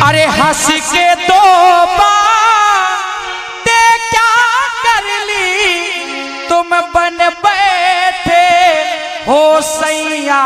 अरे हंस के तो बातें क्या कर ली, तुम बन बैठे हो सैया।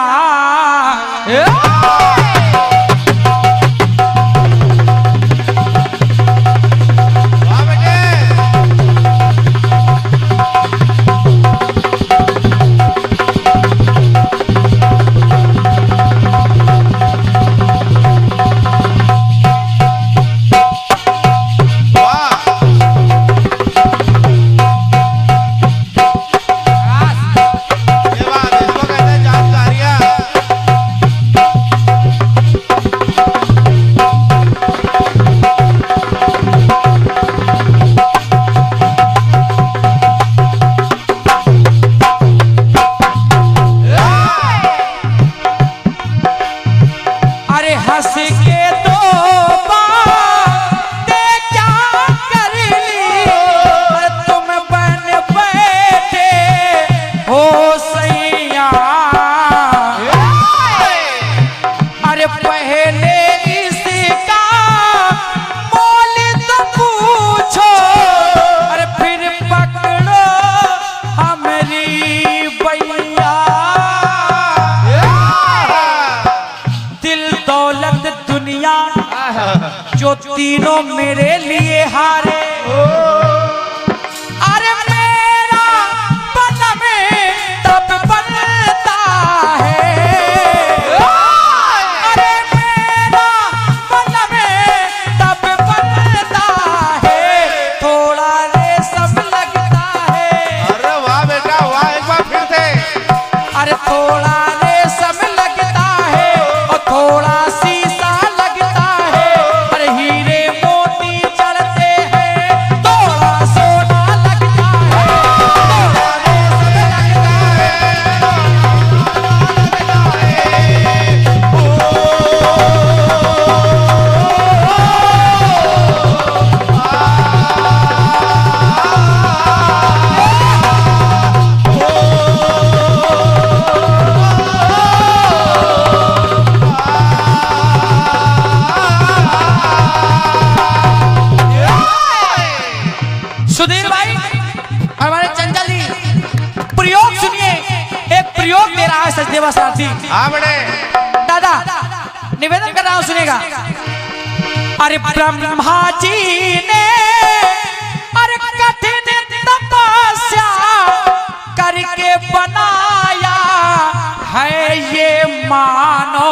जो तीनों मेरे लिए हारे, अरे मेरा पन में तब बनता है, अरे मेरा पन में तब बनता है, थोड़ा रेशम लगता है। अरे वाह बेटा वाह, एक बार फिर से। अरे थोड़ा रेशम लगता है और थोड़ा शीशा लगता है, अरे हीरे मोती चढ़ते हैं, थोड़ा सोना लगता है, थोड़ा रेशम लगता है, सुधीर भाई हमारे चंचल जी प्रयोग सुनिए, एक प्रयोग दे रहा है सचदेवा सारथी। हाँ बड़े दादा निवेदन कर रहा हूं, सुनेगा। अरे ब्रह्मा जी ने अरे कठिन तपस्या करके बनाया है ये मानो,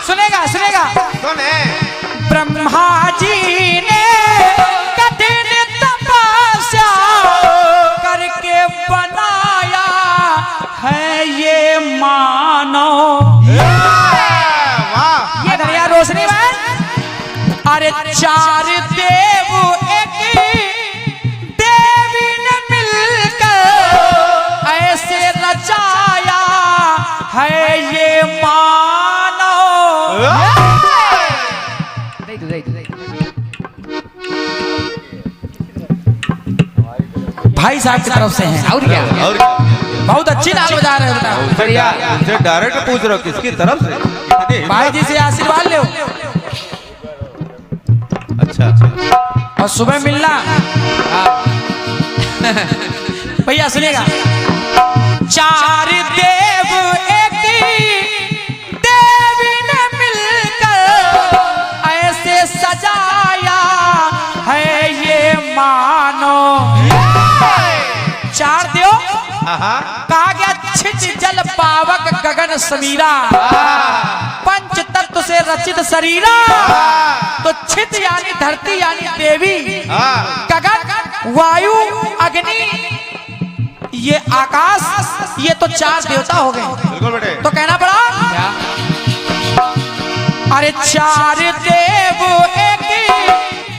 सुनेगा सुनेगा। सुने ब्रह्मा जी ने कठिन तपस्या करके बनाया है ये मानो, वाह ये दरिया रोशनी में अरे चार देव एक देवी ने मिलकर ऐसे रचाया है ये मानो। भाई साहब की तरफ से हैं। और क्या? और बहुत अच्छी नाल बजा रहे हैं। डायरेक्ट पूछ रहे हो किसकी तरफ से? भाई जी से आशीर्वाद लो। अच्छा और सुबह मिलना। भैया सुनिएगा। चार देव एक देवी ने मिलकर ऐसे सजाया है ये मानो। चार देव कहा गया छिच जल पावक गगन समीरा, पंच तत्व से रचित शरीरा। तो छित यानी धरती यानी देवी, गगन वायु अग्नि ये आकाश, ये तो चार देवता हो गए। बिल्कुल बेटे। तो कहना पड़ा क्या? अरे चार देव एक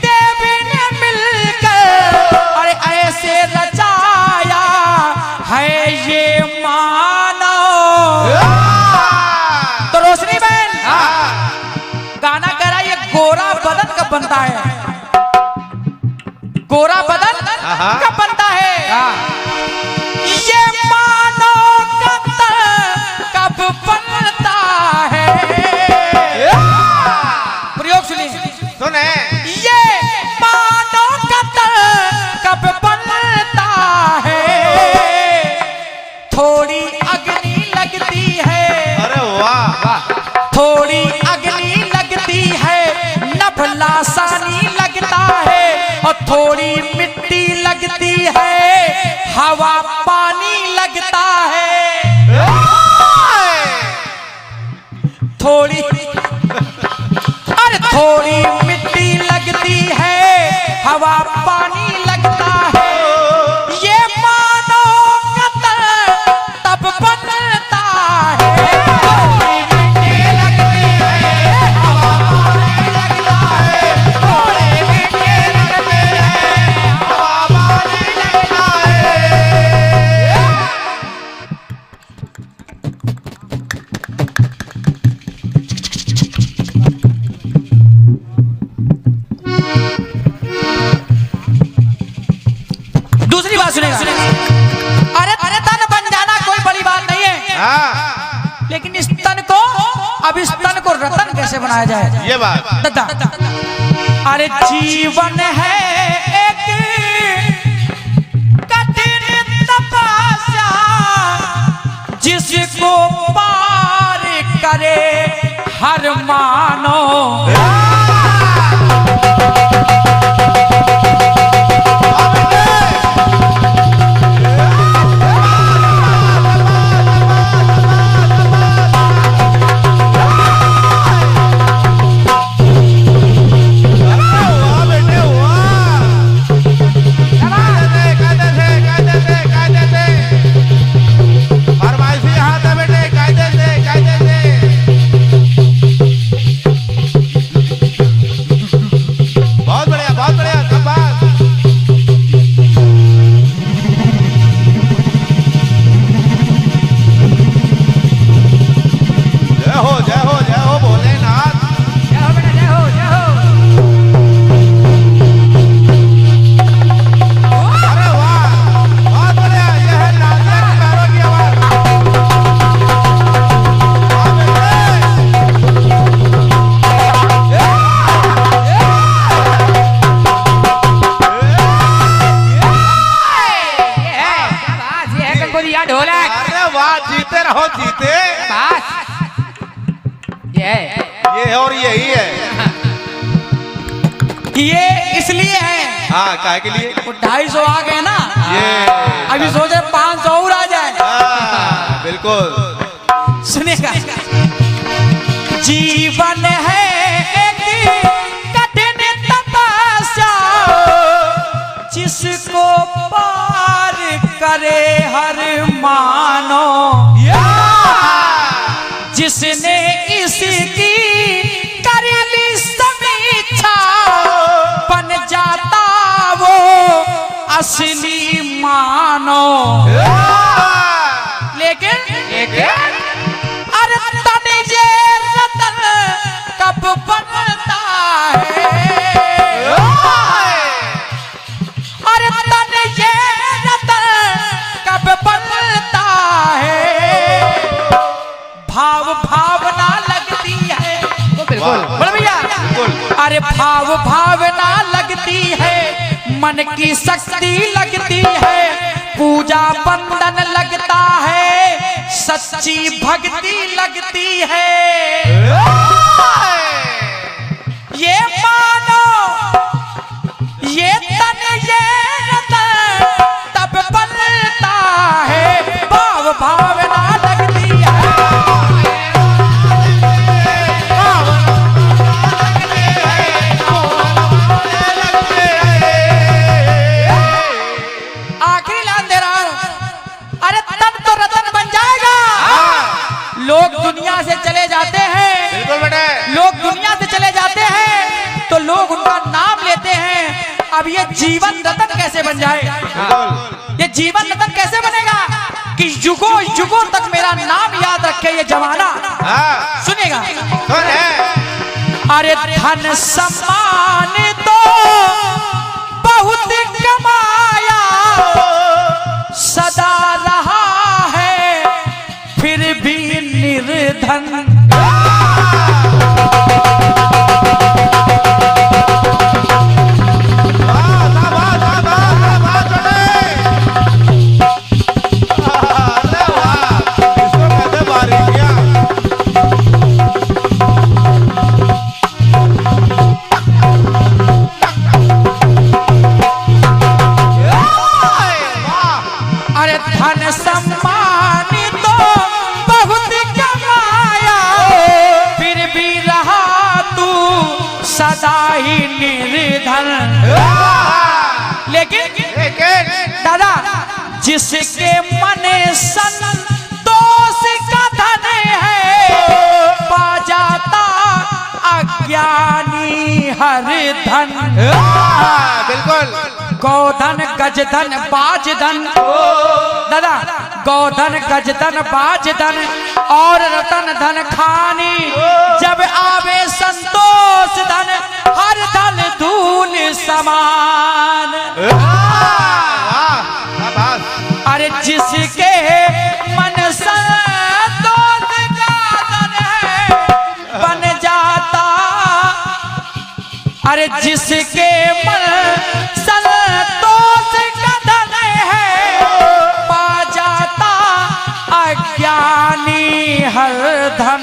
देवी ने मिलकर अरे ऐसे रचाया है ये मानो। तो रोशनी बहन गाना कह रहा है ये गोरा बदन कब बनता है? गोरा बदन कब बनता है? ये मानो कब बनता है? प्रयोग सुनिए। सुने। ये मानो कब बनता है? थोड़ी अग्नि लगती है। अरे वाह। थोड़ी अग्नि लगती है, नभ लासानी लगता है। और थोड़ी मिट्टी लगती है, हवा पानी लगता है। थोड़ी अरे थोड़ी मिट्टी लगती है, हवा पानी लगता है। ये मानो तब बनता है। थोड़ी मिट्टी लगती है, हवा पानी लगता है। थोड़ी मिट्टी लगती है, हवा पानी लगता है। दूसरी बात सुनेगा। अरे तन बन जाना कोई बड़ी बात नहीं है, लेकिन इस तन को अब इस तन को रतन कैसे बनाया जाए? ये बात दादा अरे जीवन है एक कठिन तपस्या, जिसको पार करे हर मानो। जीते रहो जीते। बस ये है और यही है। ये इसलिए है। हाँ काहे के लिए? 250 आ गए ना, ये अभी सोचे 500 और आ जाए। बिल्कुल सुनेगा। जीवन है एक कठिन तपस्या, जिसको पार करे हर मानो। जिसने इसकी कर ली समीक्षा, बन जाता वो असली मानो। लेकिन अरे तन ये रतन कब बनता है? अरे तन ये रतन कब बनता है? भाव भावना लगती भाव भावना लगती है, मन की शक्ति लगती है, पूजा बंधन लगता है, सच्ची भक्ति लगती है। ये मानो ये तन ये रतन तब बनता है, भाव भावना लगती है। आखिरी लाइन दे रहा हूं, अरे तब तो रतन बन जाएगा। लोग दुनिया से चले जाते हैं, बिल्कुल बेटे, लोग दुनिया से चले जाते हैं तो लोग उनका नाम लेते हैं। अब ये जीवन रतन कैसे बन जाए? ये जीवन रतन कैसे बनेगा कि युगों युगों तक मेरा नाम याद रखे ये जमाना? सुनेगा, अरे धन सम्मान तो बहुत कमाया, सदा रहा है फिर भी निर्धन। धन सम्मान तो बहुत कमाया, फिर भी रहा तू सदा ही निर्धन। लेकिन दादा, जिसके मन संतोष का धन है, पा जाता अज्ञानी हर धन। बिल्कुल, गोधन गजधन बाजधन, दादा गोधन गजधन बाजधन और रतन धन खानी, जब आवे संतोष धन हर धन धूल समान। अरे जिसके मन संतोष का धन है बन जाता, अरे जिसके मन संतोष का धन है पा जाता अज्ञानी हर धन।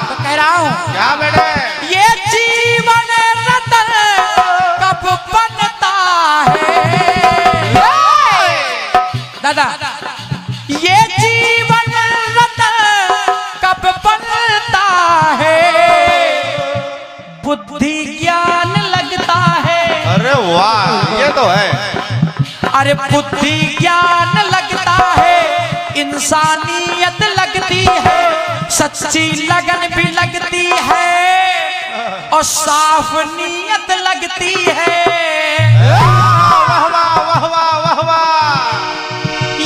तो कह रहा हूं क्या बेटे, ये जीवन रतन कब बनता है? दादा, ये जीवन रतन कब बनता है? बुद्धि ज्ञान लगता है। अरे वाह, ये तो है। अरे बुद्धि ज्ञान लगता है, इंसानियत लगती है, सच्ची लगन भी लगती है और साफ नीयत लगती है। वाह वाह वाह वाह वाह वाह।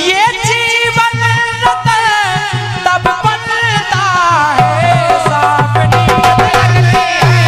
ये जीवन रतन तब बनता है, साफ नीयत लगती है।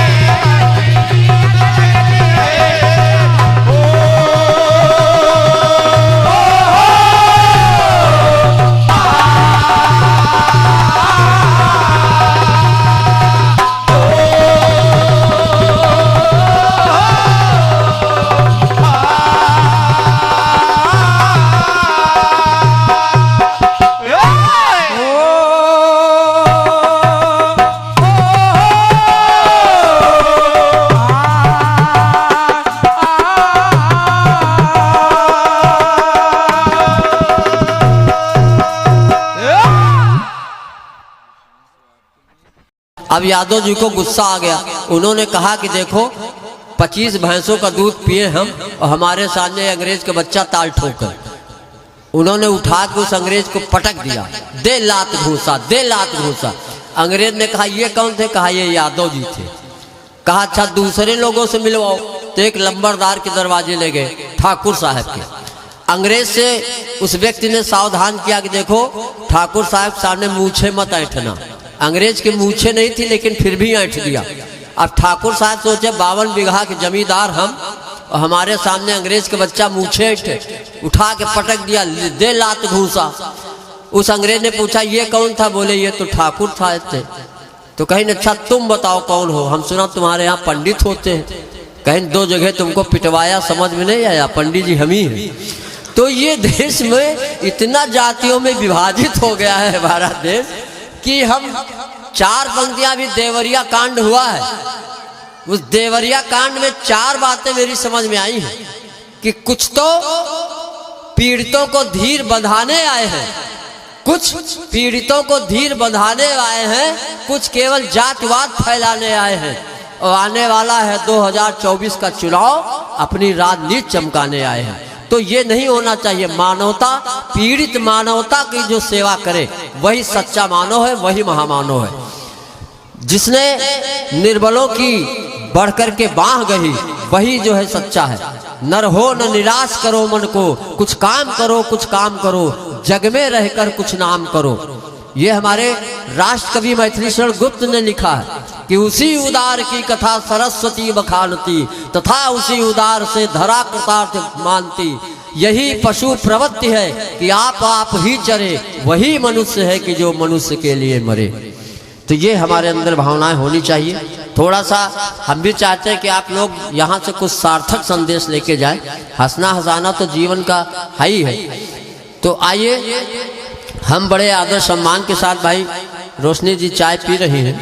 अब यादव जी को गुस्सा आ गया। उन्होंने कहा कि देखो 25 भैंसों का दूध पिए हम और हमारे सामने अंग्रेज का बच्चा ताल ठोकर। उन्होंने उठा के उस अंग्रेज को पटक दिया, दे लात घूसा, दे लात घूसा। अंग्रेज ने कहा ये कौन थे? कहा ये यादव जी थे। कहा अच्छा दूसरे लोगों से मिलवाओ। तो एक लंबरदार के दरवाजे ले गए, ठाकुर साहब के। अंग्रेज से उस व्यक्ति ने सावधान किया कि देखो ठाकुर साहब सामने मूछे मत ऐंठना। अंग्रेज के मूछे नहीं थी लेकिन फिर भी ऐंठ दिया। अब ठाकुर साहब सोचे 52 बीघा के जमींदार हम और हमारे सामने अंग्रेज के बच्चा मूछे ऐंठे, उठा के पटक दिया, दे लात घूसा। उस अंग्रेज ने पूछा ये कौन था? बोले ये तो ठाकुर था थे। तो कहीं अच्छा तुम बताओ कौन हो, हम सुना तुम्हारे यहाँ पंडित होते हैं। कहीं 2 जगह तुमको पिटवाया, समझ में नहीं आया, पंडित जी हम ही हैं। तो ये देश में इतना जातियों में विभाजित हो गया है हमारा देश कि हम 4 पंक्तियां भी देवरिया कांड हुआ है, उस देवरिया कांड में 4 बातें मेरी समझ में आई हैं कि कुछ तो पीड़ितों को धीर बंधाने आए हैं, कुछ पीड़ितों को धीर बंधाने आए हैं, कुछ केवल जातिवाद फैलाने आए हैं, और आने वाला है 2024 का चुनाव, अपनी राजनीति चमकाने आए हैं। तो ये नहीं होना चाहिए। मानवता, पीड़ित मानवता की जो सेवा करे वही सच्चा मानव है, वही महामानव है। जिसने निर्बलों की बढ़कर के बांह गही वही जो है सच्चा है। नर हो न निराश करो मन को, कुछ काम करो, कुछ काम करो, जग में रहकर कुछ नाम करो। ये हमारे राष्ट्र कवि मैथिली शरण गुप्त ने लिखा है कि उसी उदार की कथा सरस्वती बखानती, तथा उसी उदार से धरा कृतार्थ मानती। यही पशु प्रवृत्ति है कि आप ही चरे, वही मनुष्य है कि जो मनुष्य के लिए मरे। तो ये हमारे अंदर भावनाएं होनी चाहिए। थोड़ा सा हम भी चाहते हैं कि आप लोग यहाँ से कुछ सार्थक संदेश लेके जाएं। हंसना हंसाना तो जीवन का है ही है। तो आइए हम बड़े आदर सम्मान के साथ भाई रोशनी जी चाय पी रही हैं,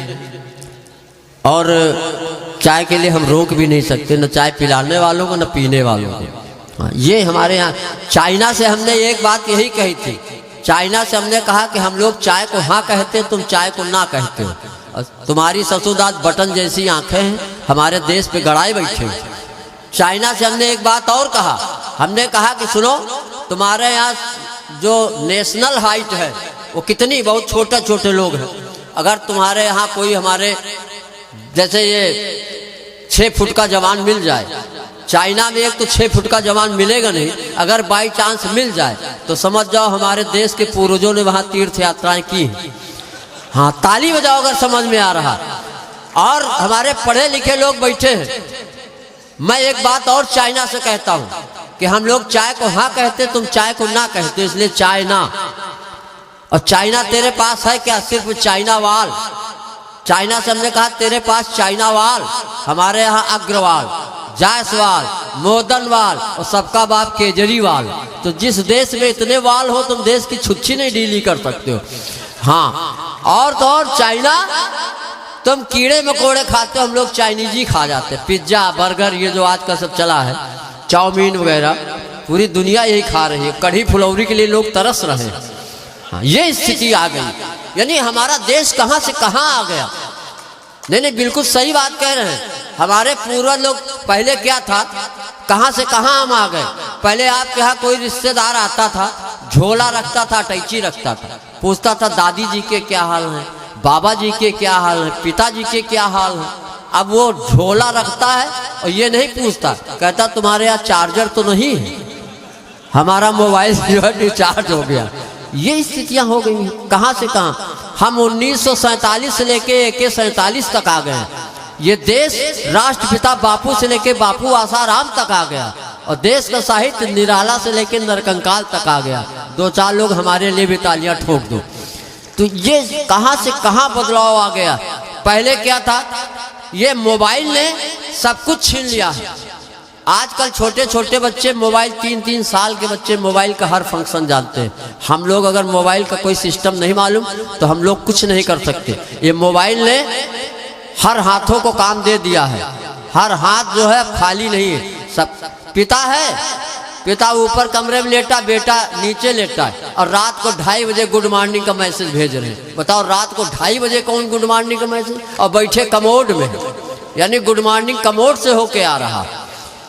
और चाय के लिए हम रोक भी नहीं सकते, न चाय पिलाने वालों को न पीने वालों को। हाँ, ये हमारे यहाँ चाइना से हमने एक बात यही कही थी। चाइना से हमने कहा कि हम लोग चाय को हाँ कहते, तुम चाय को ना कहते हो। तुम्हारी ससुदात बटन जैसी आंखें हैं, हमारे देश पे गड़ाए बैठे हो। चाइना से हमने एक बात और कहा, हमने कहा कि सुनो, तुम्हारे यहाँ जो नेशनल हाइट है वो कितनी, बहुत छोटे छोटे लोग हैं। अगर तुम्हारे यहाँ कोई हमारे जैसे ये 6 फुट का जवान मिल जाए, चाइना में एक तो 6 फुट का जवान मिलेगा नहीं, अगर बाई चांस मिल जाए तो समझ जाओ हमारे देश के पूर्वजों ने वहाँ तीर्थ यात्राएं की हैं। हाँ, ताली बजाओ अगर समझ में आ रहा। और हमारे पढ़े लिखे लोग बैठे हैं। मैं एक बात और चाइना से कहता हूँ कि हम लोग चाय को हाँ कहते, तुम चाय को ना कहते, इसलिए चाय ना। और चाइना तेरे पास है क्या? सिर्फ चाइना वाल। चाइना से हमने कहा तेरे पास चाइना वाल, हमारे यहाँ अग्रवाल, जायसवाल, मोदनवाल और सबका बाप केजरीवाल। तो जिस देश में इतने वाल हो तुम देश की छुच्छी नहीं डीली कर सकते हो। हाँ, और तो और चाइना तुम कीड़े मकोड़े खाते हो, हम लोग चाइनीज ही खा जाते हैं। पिज्जा बर्गर ये जो आज का सब चला है, चाउमीन वगैरह, पूरी दुनिया यही खा रही है। कढ़ी फुलौरी के लिए लोग तरस रहे हैं। हाँ, ये स्थिति आ गई। यानी हमारा देश कहाँ से कहाँ आ गया। नहीं, बिल्कुल सही बात कह रहे हैं। हमारे पूर्वज लोग पहले क्या था, कहाँ से कहाँ हम आ गए। पहले आपके यहाँ कोई रिश्तेदार आता था, झोला रखता था, टैची रखता था, पूछता था दादी जी के क्या हाल है, बाबा जी के क्या हाल है, पिताजी के क्या हाल है। अब वो झोला रखता है और ये नहीं पूछता, कहता तुम्हारे यहाँ चार्जर तो नहीं है, हमारा मोबाइल जो है डिस्चार्ज हो गया। ये स्थितियां हो गई हैं। कहाँ से कहाँ हम 1947 से लेके 1947 तक आ गए। ये देश राष्ट्रपिता बापू से लेके बापू आसाराम तक आ गया, और देश का साहित्य निराला से लेके नरकंकाल तक आ गया। 2-4 लोग हमारे लिए भी तालियां ठोक दो। तो ये कहाँ से कहाँ बदलाव आ गया। पहले क्या था, ये मोबाइल ने सब कुछ छीन लिया है। आजकल छोटे छोटे बच्चे मोबाइल, 3-3 साल के बच्चे मोबाइल का हर फंक्शन जानते हैं। हम लोग अगर मोबाइल का कोई सिस्टम नहीं मालूम तो हम लोग कुछ नहीं कर सकते। ये मोबाइल ने हर हाथों को काम दे दिया है। हर हाथ जो है खाली नहीं है। सब पिता है, पिता ऊपर कमरे में लेटा, बेटा नीचे लेटा है, और रात को 2:30 बजे गुड मॉर्निंग का मैसेज भेज रहे हैं। बताओ, रात को 2:30 बजे कौन गुड मॉर्निंग का मैसेज, और बैठे कमोड में, यानी गुड मॉर्निंग कमोड से होके आ रहा।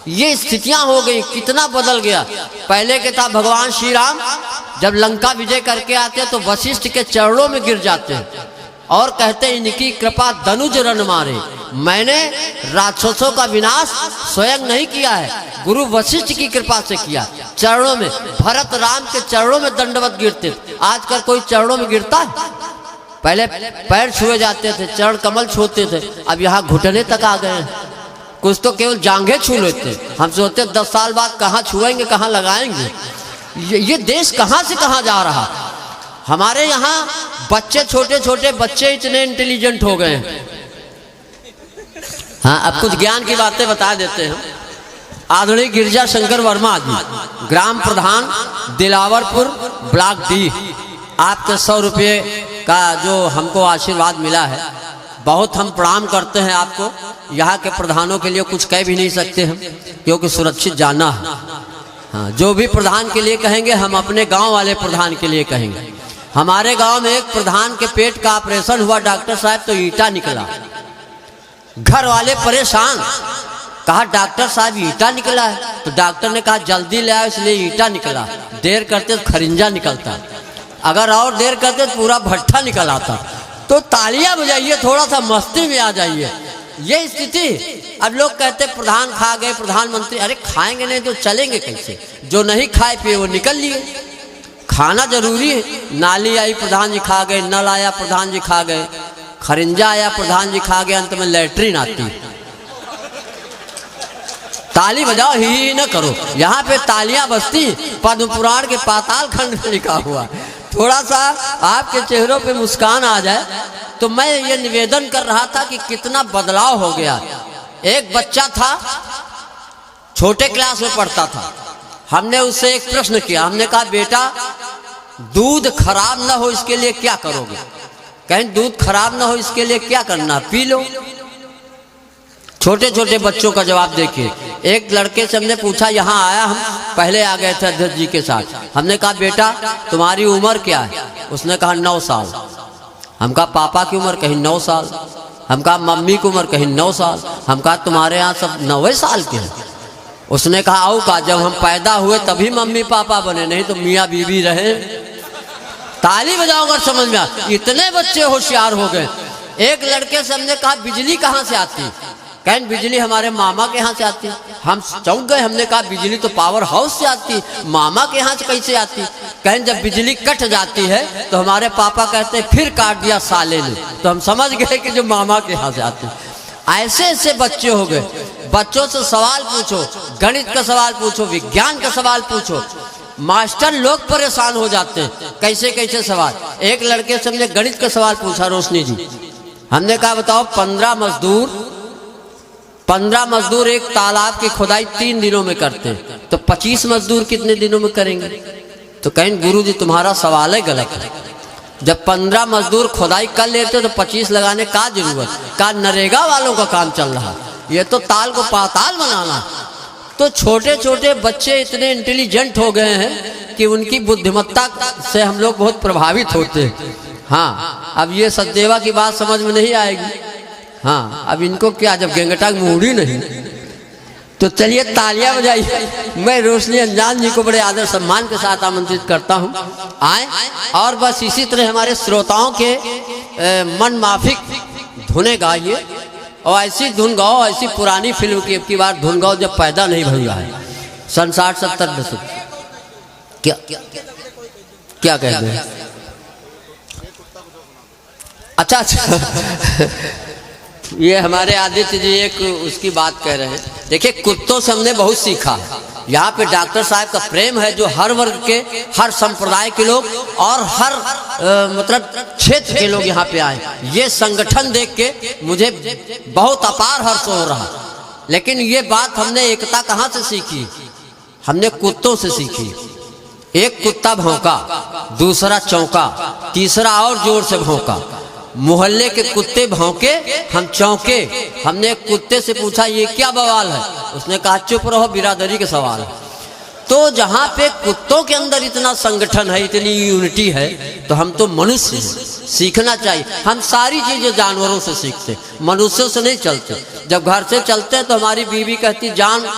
ये स्थितियां हो गई, कितना बदल गया। पहले के था भगवान श्री राम जब लंका विजय करके आते तो वशिष्ठ के चरणों में गिर जाते हैं और कहते इनकी कृपा धनुज रन मारे। मैंने राक्षसों का विनाश स्वयं नहीं किया है, गुरु वशिष्ठ की कृपा से किया। चरणों में, भरत राम के चरणों में दंडवत गिरते थे। आजकल कोई चरणों में गिरता है? पहले पैर छुए जाते थे, चरण कमल छूते थे, अब यहाँ घुटने तक आ गए हैं। कुछ तो केवल जांघें छू लेते। हम सोचते 10 साल बाद कहाँ छुएंगे, कहाँ लगाएंगे। ये देश कहाँ से कहाँ जा रहा। हमारे यहाँ बच्चे, छोटे छोटे बच्चे इतने इंटेलिजेंट हो गए हैं। हाँ, अब कुछ ज्ञान की बातें बता देते हैं। आदरणीय गिरजा शंकर वर्मा जी, ग्राम प्रधान दिलावरपुर ब्लॉक डी, आपके 100 रुपये का जो हमको आशीर्वाद मिला है, बहुत हम प्रणाम करते हैं आपको। यहाँ के प्रधानों के लिए कुछ कह भी नहीं सकते हम, क्योंकि सुरक्षित जाना है। हाँ, जो भी प्रधान के लिए कहेंगे हम अपने गांव वाले प्रधान के लिए कहेंगे। हमारे गांव में एक प्रधान के पेट का ऑपरेशन हुआ डॉक्टर साहब, तो ईंटा निकला। घर वाले परेशान, कहा डॉक्टर साहब ईंटा निकला है, तो डॉक्टर ने कहा जल्दी ले आओ, इसलिए ईंटा निकला। देर करते तो खरिंजा निकलता, अगर और देर करते तो पूरा भट्ठा निकल आता। तो तालियां बजाइए, थोड़ा सा मस्ती में आ जाइए। ये स्थिति। अब लोग कहते प्रधान खा गए, प्रधानमंत्री, अरे खाएंगे नहीं तो चलेंगे कैसे? जो नहीं खाए पिए वो निकल लिए। खाना जरूरी है। नाली आई प्रधान जी खा गए, नल आया प्रधान जी खा गए, खरिंजा आया प्रधान जी खा गए, अंत में लैट्रिन आती। ताली बजाओ, ही न करो। यहाँ पे तालियां बजती पद्म पुराण के पाताल खंड में लिखा हुआ। थोड़ा सा आपके चेहरों पे मुस्कान आ जाए। तो मैं ये निवेदन कर रहा था कि कितना बदलाव हो गया। एक बच्चा था, छोटे क्लास में पढ़ता था। हमने उससे एक प्रश्न किया, हमने कहा बेटा दूध खराब ना हो इसके लिए क्या करोगे? कहें दूध खराब ना हो इसके लिए क्या करना, पी लो। छोटे छोटे बच्चों का जवाब देखिए। एक लड़के से हमने पूछा, यहाँ आया, हम पहले आ गए थे अध्यक्ष जी के साथ। हमने कहा बेटा तुम्हारी उम्र क्या है? उसने कहा 9 साल। हम कहा पापा की उम्र? कहीं 9 साल। हम कहा मम्मी की उम्र? कहीं 9 साल। हम कहा तुम्हारे यहाँ सब 9 साल के हैं? उसने कहा आओ का जब हम पैदा हुए तभी मम्मी पापा बने, नहीं तो मियाँ बीवी रहे। ताली बजाओ अगर समझ में आ। इतने बच्चे होशियार हो गए। एक लड़के से हमने कहा बिजली कहाँ से आती? कहें बिजली हमारे मामा के यहाँ से आती। हम चौंक गए, हमने कहा बिजली तो पावर हाउस से आती, मामा के यहाँ से कैसे आती? कहें जब बिजली कट जाती है तो हमारे पापा कहते फिर काट दिया साले ने, तो हम समझ गए कि जो मामा के यहाँ से आती। ऐसे ऐसे बच्चे हो गए। बच्चों से सवाल पूछो, गणित का सवाल पूछो, विज्ञान का सवाल पूछो, मास्टर लोग परेशान हो जाते हैं। कैसे कैसे सवाल। एक लड़के से हमने गणित का सवाल पूछा, रोशनी जी। हमने कहा बताओ 15 मजदूर एक तालाब की खुदाई 3 दिनों में करते हैं, तो 25 मजदूर कितने दिनों में करेंगे? तो कहें गुरुजी तुम्हारा सवाल है गलत है। जब 15 मजदूर खुदाई कर लेते तो 25 लगाने का जरूरत? का नरेगा वालों का काम चल रहा, ये तो ताल को पाताल बनाना। तो छोटे छोटे बच्चे इतने इंटेलिजेंट हो गए हैं कि उनकी बुद्धिमत्ता से हम लोग बहुत प्रभावित होते हैं। हाँ, अब ये सचदेवा की बात समझ में नहीं आएगी। हाँ, अब इनको क्या, जब गेंगटा मूड़ी नहीं। तो चलिए तालियां बजाइए। मैं रोशनी अंजान जी को बड़े आदर सम्मान के साथ आमंत्रित करता हूँ, आए। और बस इसी तरह हमारे श्रोताओं के मन माफिक धुनें गाइए, और ऐसी धुन गाओ, ऐसी पुरानी फिल्म की अब की बार धुन गाओ जब पैदा नहीं हुआ है, सन 60-70 दशक। क्या कहते हैं? अच्छा ये हमारे आदित्य जी एक उसकी बात कह रहे हैं। देखिए कुत्तों से हमने बहुत सीखा। यहाँ पे डॉक्टर साहब का प्रेम है, जो हर वर्ग के, हर संप्रदाय के लोग और हर मतलब क्षेत्र के लोग यहाँ पे आए। ये संगठन देख के मुझे बहुत अपार हर्ष हो रहा। लेकिन ये बात हमने एकता कहाँ से सीखी? हमने कुत्तों से सीखी। एक कुत्ता भौंका, दूसरा चौंका, तीसरा और जोर से भौंका। मोहल्ले के कुत्ते भौंके, हम चौंके। हमने एक कुत्ते से पूछा ये क्या बवाल है? उसने कहा चुप रहो, बिरादरी के सवाल है। तो जहाँ पे कुत्तों के अंदर इतना संगठन है, इतनी यूनिटी है, तो हम तो मनुष्य हैं, सीखना चाहिए। हम सारी चीजें जानवरों से सीखते, मनुष्यों से नहीं चलते। जब घर से चलते हैं तो हमारी बीवी कहती जान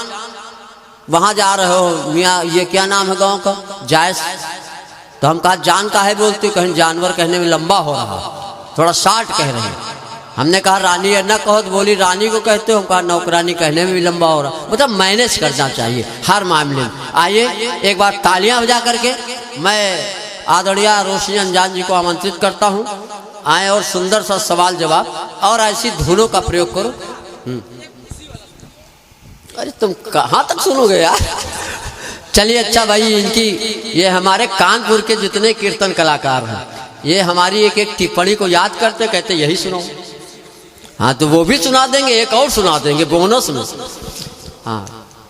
वहां जा रहे हो मियाँ, ये क्या नाम है गाँव का? जायस। तो हम कहा जान का है बोलते हो? कहीं जानवर कहने में लंबा हो रहा, थोड़ा शार्ट कह रहे हैं। हमने कहा रानी है ना कहो, तो बोली रानी को कहते हो? कहा नौकरानी कहने में भी लंबा हो रहा। मतलब मैनेज करना चाहिए हर मामले में। आइए एक बार तालियां बजा करके मैं आदरणीय रोशनी अंजान जी को आमंत्रित करता हूं, आए और सुंदर सा सवाल जवाब और ऐसी धुनों का प्रयोग करो। अरे तुम कहाँ तक सुनोगे यार? चलिए अच्छा भाई, इनकी ये हमारे कानपुर के जितने कीर्तन कलाकार हैं, ये हमारी एक एक टिप्पणी को याद करते कहते यही सुनो। हाँ तो वो भी सुना देंगे, एक और सुना देंगे बोनस में। हाँ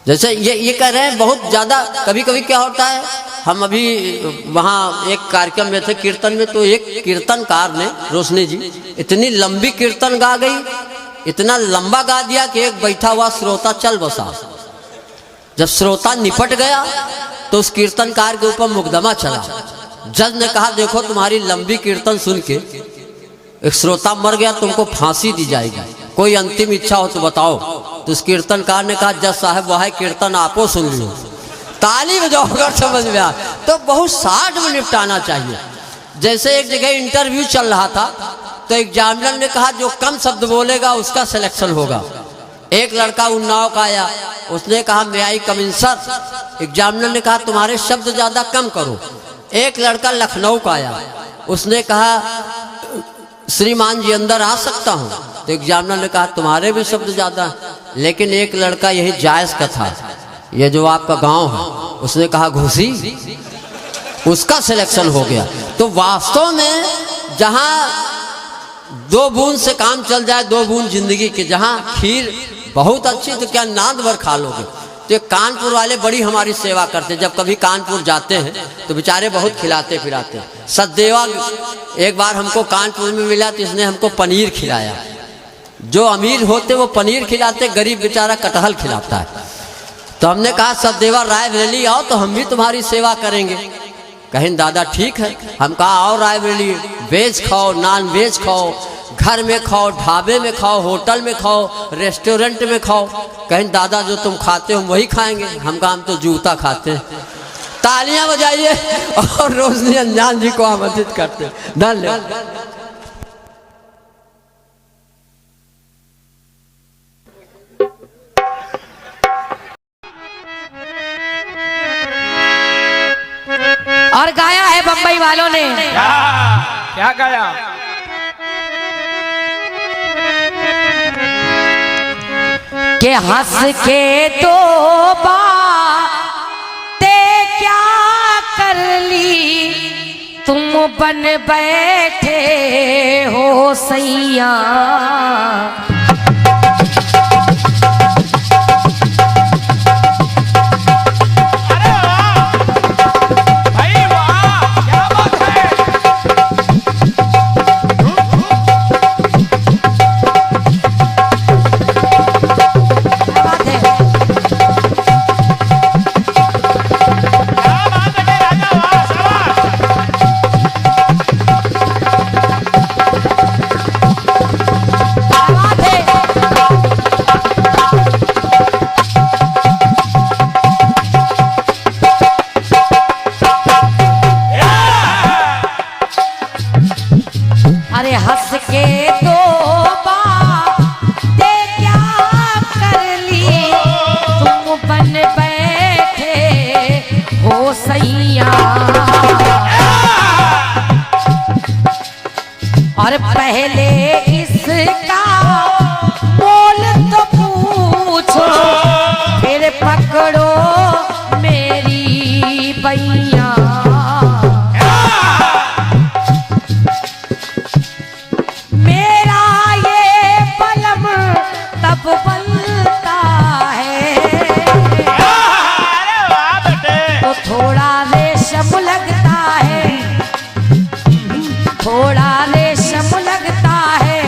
जैसे ये कह रहे हैं बहुत ज़्यादा। कभी कभी क्या होता है, हम अभी वहाँ एक कार्यक्रम में थे कीर्तन में, तो एक कीर्तनकार ने, रोशनी जी, इतनी लंबी कीर्तन गा गई, इतना लंबा गा दिया कि एक बैठा हुआ श्रोता चल बसा। जब श्रोता निपट गया तो उस कीर्तनकार के ऊपर मुकदमा चला। जज ने कहा देखो तुम्हारी लंबी कीर्तन सुन के एक श्रोता मर गया, तुमको फांसी दी जाएगी, कोई अंतिम इच्छा हो तो बताओ। तो उस कीर्तनकार ने कहा जज साहब वह कीर्तन आपो सुन लो। ताली बजाओ समझ में आ। तो बहुत शार्ट में निपटाना चाहिए। जैसे एक जगह इंटरव्यू चल रहा था तो एग्जामिनर ने कहा जो कम शब्द बोलेगा उसका सिलेक्शन होगा। एक लड़का उन्नाव का आया, उसने कहा मैं आई कम इन सर। एग्जामिनर ने कहा तुम्हारे शब्द ज़्यादा कम करो। एक लड़का लखनऊ का आया, उसने कहा श्रीमान जी अंदर आ सकता हूँ। तो एग्जामिनर ने कहा तुम्हारे भी शब्द ज़्यादा। लेकिन एक लड़का यही जायज़ का था, ये जो आपका गांव है, उसने कहा घुसी, उसका सिलेक्शन हो गया। तो वास्तव में जहाँ 2 बूंद से काम चल जाए, 2 बूंद जिंदगी के, जहाँ खीर बहुत अच्छी तो क्या नांद भर खा लोगे। तो कानपुर वाले बड़ी हमारी सेवा करते। जब कभी कानपुर जाते हैं तो बेचारे बहुत खिलाते पिलाते हैं। सचदेवा एक बार हमको कानपुर में मिला तो इसने हमको पनीर खिलाया। जो अमीर होते वो पनीर खिलाते, गरीब बेचारा कटहल खिलाता है। तो हमने कहा सचदेवा रायबरेली आओ तो हम भी तुम्हारी सेवा करेंगे। कहें दादा ठीक है। हम कहा आओ रायबरेली, वेज खाओ, नॉन वेज खाओ, घर में खाओ, ढाबे में खाओ, होटल में खाओ, रेस्टोरेंट में खाओ। कहें दादा जो तुम खाते हो वही खाएंगे। हम कहा हम तो जूता खाते हैं। तालियां बजाइए और रोशनी अंजान जी को आमंत्रित करते हैं। धन्यवाद। और गाया है बम्बई वालों ने। क्या गाया? के हंस के तो बातें क्या कर ली, तुम बन बैठे हो सैया। अरे हंस के तो बातें क्या कर ली, तुम बन बैठे हो सैया। और पहले इसका मोल तो पूछो, फिर पकड़ो मेरी बैया। थोड़ा रेशम लगता है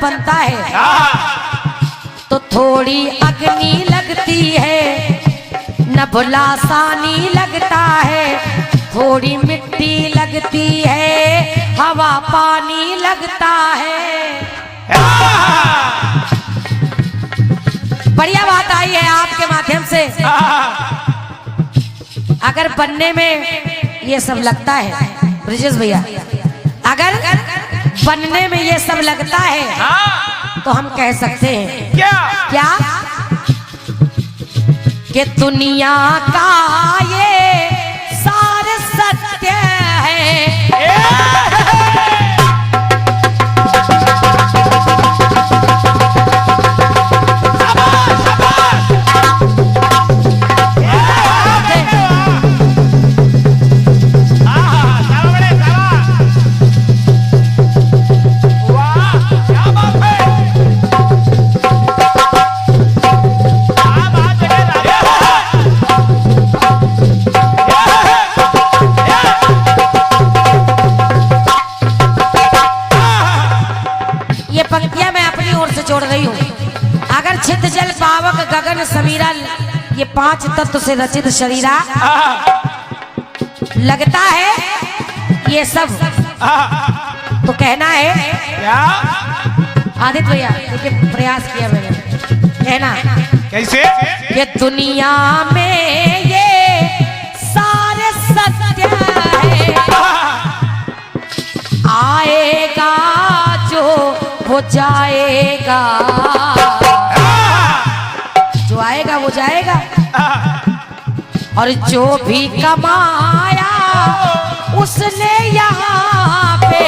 जब बनता है तो थोड़ी अग्नि लगती है, न भुला सानी लगता है, थोड़ी मिट्टी लगती है, हवा पानी लगता है। बढ़िया बात आई है आपके माध्यम से। अगर बनने में ये सब लगता है ब्रिजेश भैया, अगर बनने में ये सब लगता है तो हम कह सकते हैं क्या कि दुनिया का ये सार सत्य है। जोड़ रही हूँ। अगर छिद जल पावक गगन समीरा ये 5 तत्व से रचित शरीरा लगता है ये सब, तो कहना है क्या? आदित्य भैया देखिए प्रयास किया मैंने, कहना कैसे? ये दुनिया में ये सारे सत्य है, आएगा जो वो जाएगा, जो आएगा वो जाएगा, और जो भी कमाया उसने यहाँ पे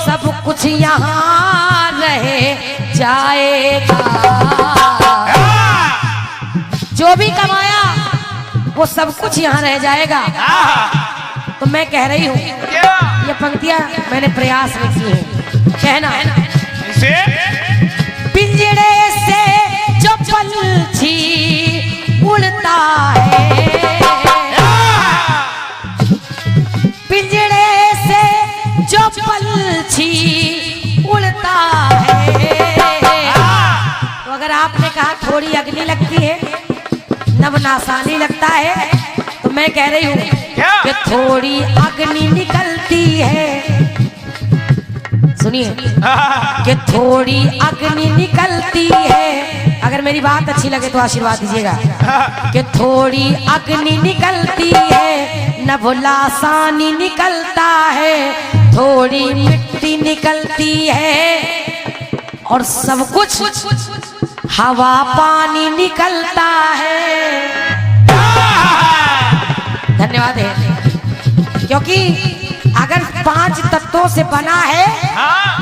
सब कुछ यहाँ रह जाएगा। जो भी कमाया वो सब कुछ यहाँ रह जाएगा। तो मैं कह रही हूँ ये पंक्तियां मैंने प्रयास में की है, कहना पिंजड़े से जो पंछी उड़ता है, पिंजड़े से जो पंछी उड़ता है, तो अगर आपने कहा थोड़ी अग्नि लगती है, नवनासानी लगता है, तो मैं कह रही हूँ कि थोड़ी अग्नि निकलती है, सुनिए कि थोड़ी अग्नि निकलती है। अगर मेरी बात अच्छी लगे तो आशीर्वाद दीजिएगा कि थोड़ी अग्नि निकलती है, न भुला सानी निकलता है, थोड़ी मिट्टी निकलती है, और सब कुछ हवा पानी निकलता है। धन्यवाद है, क्योंकि अगर 5 तत्वों से बना है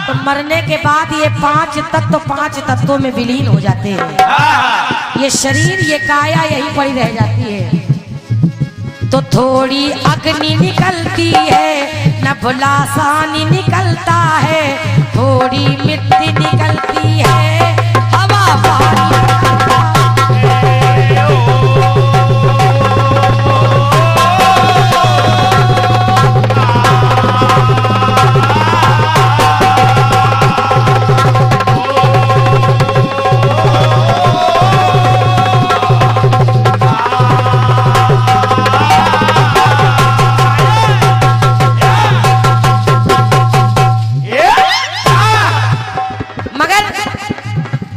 तो मरने के बाद ये 5 तत्व 5 तत्वों में विलीन हो जाते हैं। ये शरीर ये काया यही पड़ी रह जाती है। तो थोड़ी अग्नि निकलती है, न भुला सानी निकलता है, थोड़ी मिट्टी निकलती है, हवा पानी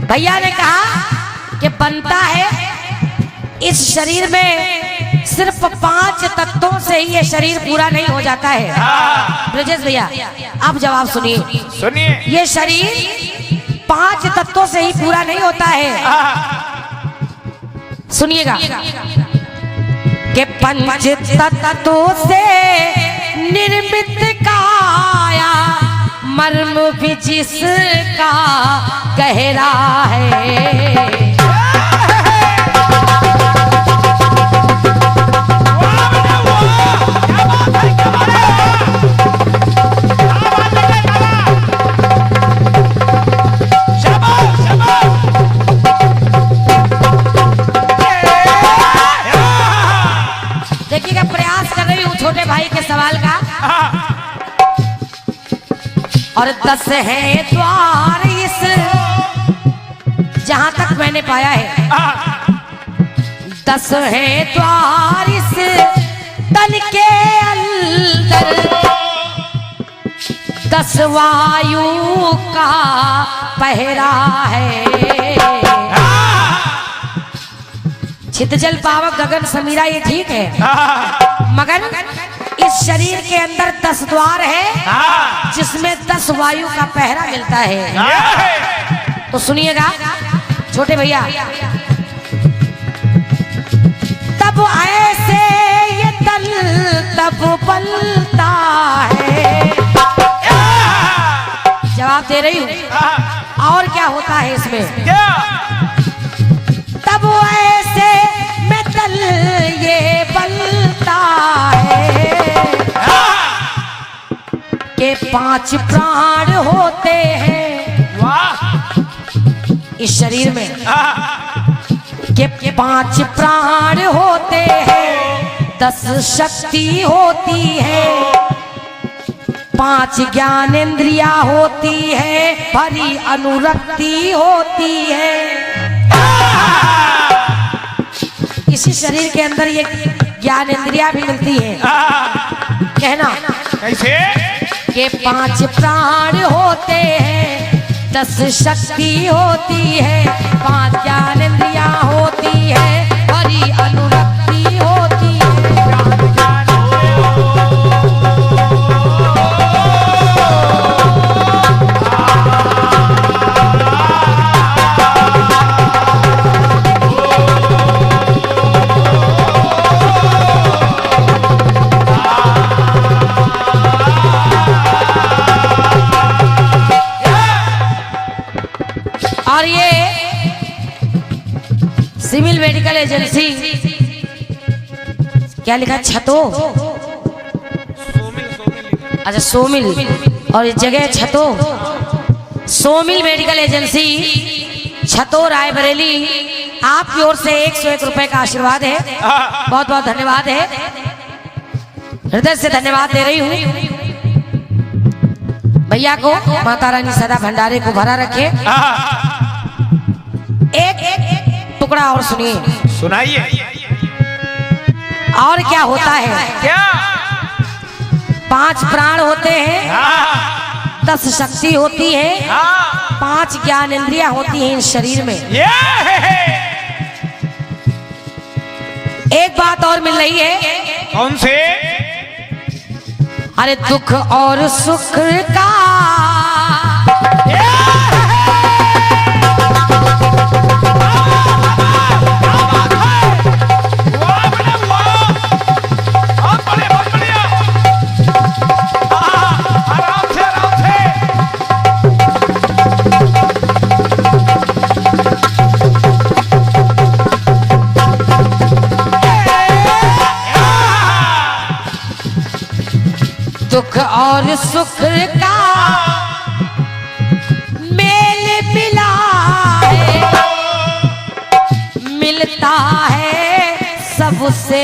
भैया ने कहा कि बनता है इस शरीर में सिर्फ 5 तत्वों से ही ये शरीर पूरा नहीं हो जाता है। ब्रजेश भैया आप जवाब सुनिए, ये शरीर 5 तत्वों से ही पूरा नहीं होता है। सुनिएगा कि 5 तत्वों से निर्मित काया, मर्म भी जिसका गहरा है। देखिएगा प्रयास कर रही हूँ छोटे भाई के सवाल का। और 10 है द्वार इस तक मैंने पाया है, 10 है द्वार इस तन के अंदर, 10 वायु का पहरा है। छितजल पावक गगन समीरा ये ठीक है, मगर इस शरीर के अंदर 10 द्वार है जिसमें 10 वायु का पहरा मिलता है। तो सुनिएगा छोटे भैया, तब ऐसे ये तन तब बनता है। जवाब दे रही हूँ, और क्या होता है इसमें? तब ऐसे में तल ये बनता है के 5 प्राण होते हैं इस शरीर में, के 5 प्राण होते हैं, 10 शक्ति होती है, 5 ज्ञानेंद्रिया होती है, भरी अनुरक्ति होती है। इसी शरीर के अंदर ये ज्ञानेंद्रिया भी मिलती है। कहना कैसे? के 5 प्राण होते हैं, 10 शक्ति होती है, 5 ज्ञानेंद्रिया होती है, भरी अनुरक्ति होती है। और ये सिविल मेडिकल एजेंसी, क्या लिखा? छतो, अच्छा सोमिल, और इस जगह छतो, सोमिल मेडिकल एजेंसी छतो रायबरेली, आपकी ओर से 101 रुपए का आशीर्वाद है। बहुत बहुत धन्यवाद है, हृदय से धन्यवाद दे रही हूँ भैया को। माता रानी सदा भंडारे को भरा रखे। एक टुकड़ा और सुनिए, सुनाइए। और क्या होता है? क्या? 5 प्राण होते हैं, 10 शक्ति होती है, 5 ज्ञानेंद्रिया होती हैं इस शरीर में। एक बात और मिल रही है। कौन से? अरे दुख और सुख का दुख और सुख का मेल मिला है, मिलता है सबसे